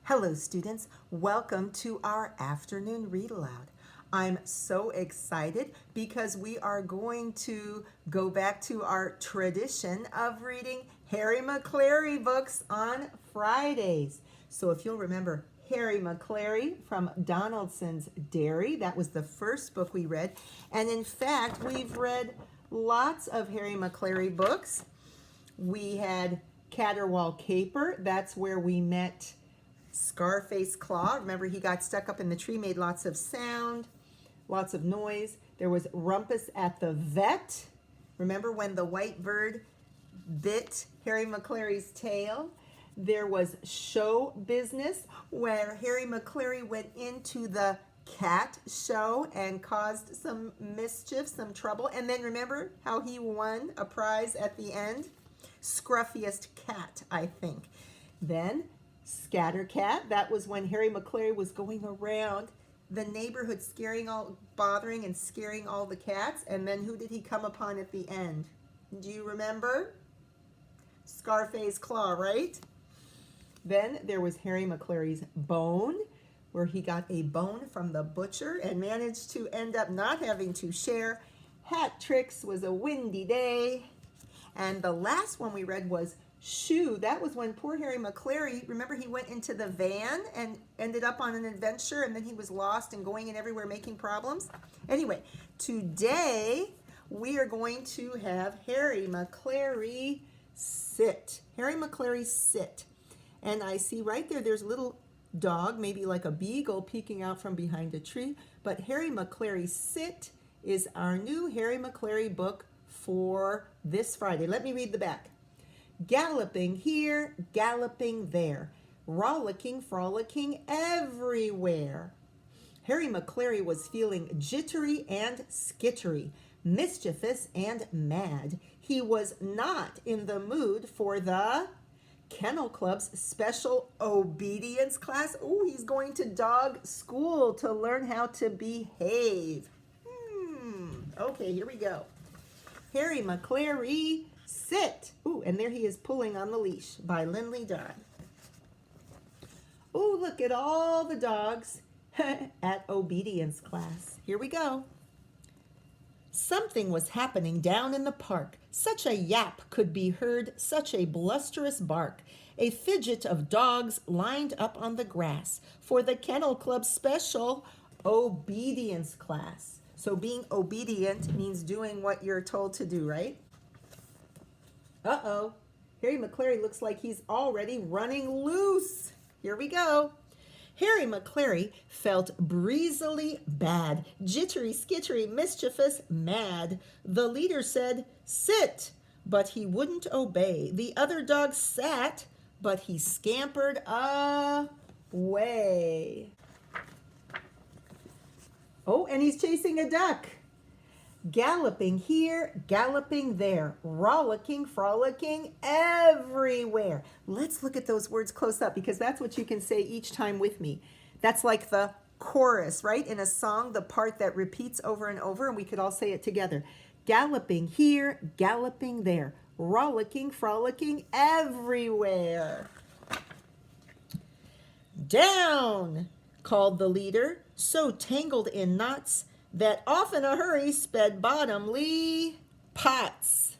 Hello, students. Welcome to our afternoon read aloud. I'm so excited because we are going to go back to our tradition of reading Hairy Maclary books on Fridays. So if you'll remember Hairy Maclary from Donaldson's Dairy, that was the first book we read. And in fact, we've read lots of Hairy Maclary books. We had Caterwaul Caper. That's where we met Scarface Claw. Remember, he got stuck up in the tree, made lots of sound, lots of noise. There was Rumpus at the Vet. Remember when the white bird bit Hairy Maclary's tail? There was Show Business, where Hairy Maclary went into the cat show and caused some mischief, some trouble. And then remember how he won a prize at the end? Scruffiest cat, I think. Then Scattercat, that was when Hairy Maclary was going around the neighborhood bothering and scaring all the cats. And then who did he come upon at the end? Do you remember? Scarface Claw, right? Then there was Hairy Maclary's Bone, where he got a bone from the butcher and managed to end up not having to share. Hat Tricks was a windy day. And the last one we read was Shoe. That was when poor Hairy Maclary, remember, he went into the van and ended up on an adventure, and then he was lost and going in everywhere making problems. Anyway, today we are going to have Hairy Maclary Sit. Hairy Maclary Sit. And I see right there, there's a little dog, maybe like a beagle, peeking out from behind a tree. But Hairy Maclary Sit is our new Hairy Maclary book for this Friday. Let me read the back. Galloping here, galloping there, rollicking, frolicking everywhere. Hairy Maclary was feeling jittery and skittery, mischievous and mad. He was not in the mood for the Kennel Club's special obedience class. Oh, he's going to dog school to learn how to behave. Okay, here we go. Hairy Maclary Sit. Ooh, and there he is pulling on the leash by Lynley Dodd. Ooh, look at all the dogs at obedience class. Here we go. Something was happening down in the park. Such a yap could be heard, such a blusterous bark. A fidget of dogs lined up on the grass for the Kennel Club special obedience class. So being obedient means doing what you're told to do, right? Uh-oh. Hairy Maclary looks like he's already running loose. Here we go. Hairy Maclary felt breezily bad, jittery, skittery, mischievous, mad. The leader said, "Sit," but he wouldn't obey. The other dogs sat, but he scampered away. Oh, and he's chasing a duck. Galloping here, galloping there, rollicking, frolicking everywhere. Let's look at those words close up because that's what you can say each time with me. That's like the chorus, right? In a song, the part that repeats over and over, and we could all say it together. Galloping here, galloping there, rollicking, frolicking everywhere. Down, called the leader, so tangled in knots that off in a hurry sped Bottomly Potts.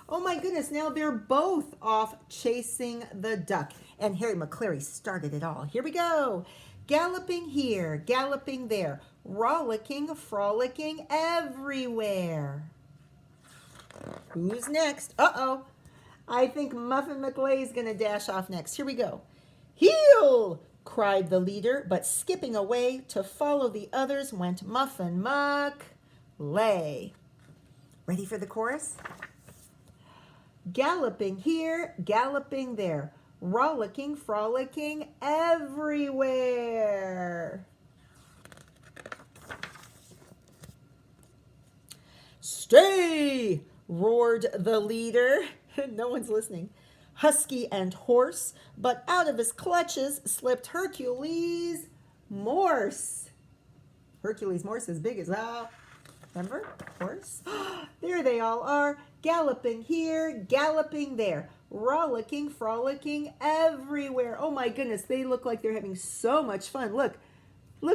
Oh my goodness, now they're both off chasing the duck. And Hairy Maclary started it all. Here we go. Galloping here, galloping there, rollicking, frolicking everywhere. Who's next? Uh-oh. I think Muffin McLay is going to dash off next. Here we go. Heel! Cried the leader, but skipping away to follow the others went Muffin McLay. Ready for the chorus? Galloping here, galloping there, rollicking, frolicking everywhere. Stay! Roared the leader. No one's listening. Husky and hoarse, but out of his clutches slipped Hercules Morse. Hercules Morse as big as remember? Horse? There they all are. Galloping here, galloping there. Rollicking, frolicking everywhere. Oh my goodness, they look like they're having so much fun. Look,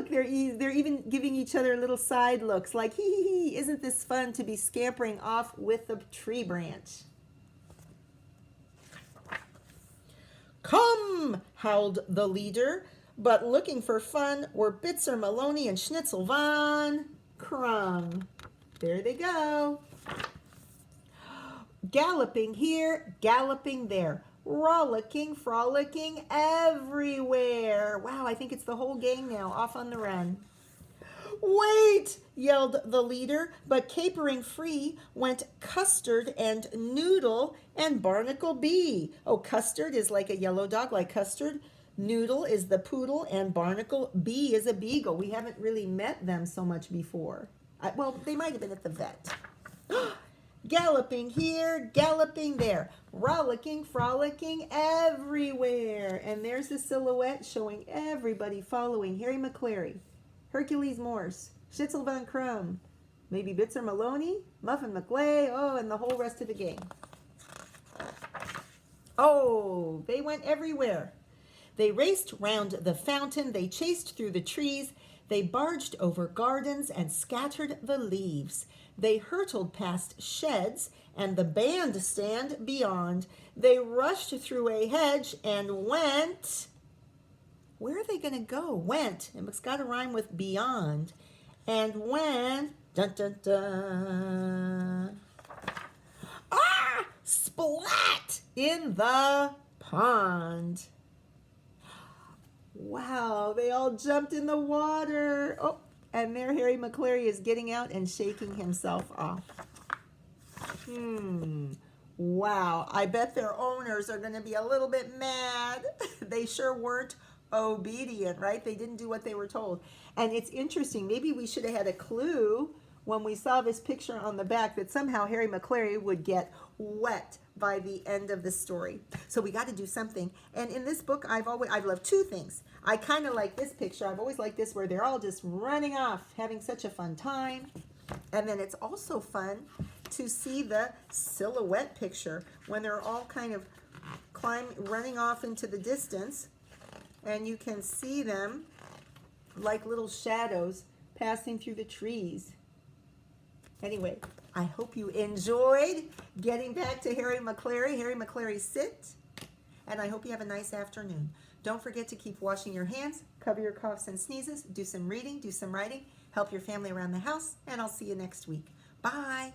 they're even giving each other little side looks like, hee hee hee, isn't this fun to be scampering off with the tree branch? Come, howled the leader, but looking for fun were Bitzer Maloney and Schnitzel von Crumb. There they go. Galloping here, galloping there. Rollicking, frolicking everywhere. Wow, I think it's the whole gang now, off on the run. Wait, yelled the leader, but capering free went Custard and Noodle and Barnacle Bee. Oh, Custard is like a yellow dog, like Custard. Noodle is the poodle, and Barnacle Bee is a beagle. We haven't really met them so much before. Well, they might have been at the vet. Galloping here, galloping there, rollicking, frolicking everywhere. And there's the silhouette showing everybody following Hairy Maclary, Hercules Morse, Schnitzel von Crumb, maybe Bitzer Maloney, Puffin Books, oh, and the whole rest of the gang. Oh, they went everywhere. They raced round the fountain, they chased through the trees, they barged over gardens and scattered the leaves. They hurtled past sheds and the bandstand beyond. They rushed through a hedge and went. Where are they going to go? Went. It's got to rhyme with beyond. And went. Dun dun dun. Ah! Splat in the pond. Wow, they all jumped in the water. Oh, and there Hairy Maclary is getting out and shaking himself off. Wow, I bet their owners are going to be a little bit mad. They sure weren't obedient, right? They didn't do what they were told. And it's interesting, maybe we should have had a clue when we saw this picture on the back that somehow Hairy Maclary would get wet by the end of the story. So we got to do something. And in this book, I've loved two things. I kind of like this picture. I've always liked this where they're all just running off, having such a fun time. And then it's also fun to see the silhouette picture when they're all kind of running off into the distance. And you can see them like little shadows passing through the trees. Anyway, I hope you enjoyed getting back to Hairy Maclary, Hairy Maclary Sit, and I hope you have a nice afternoon. Don't forget to keep washing your hands, cover your coughs and sneezes, do some reading, do some writing, help your family around the house, and I'll see you next week. Bye.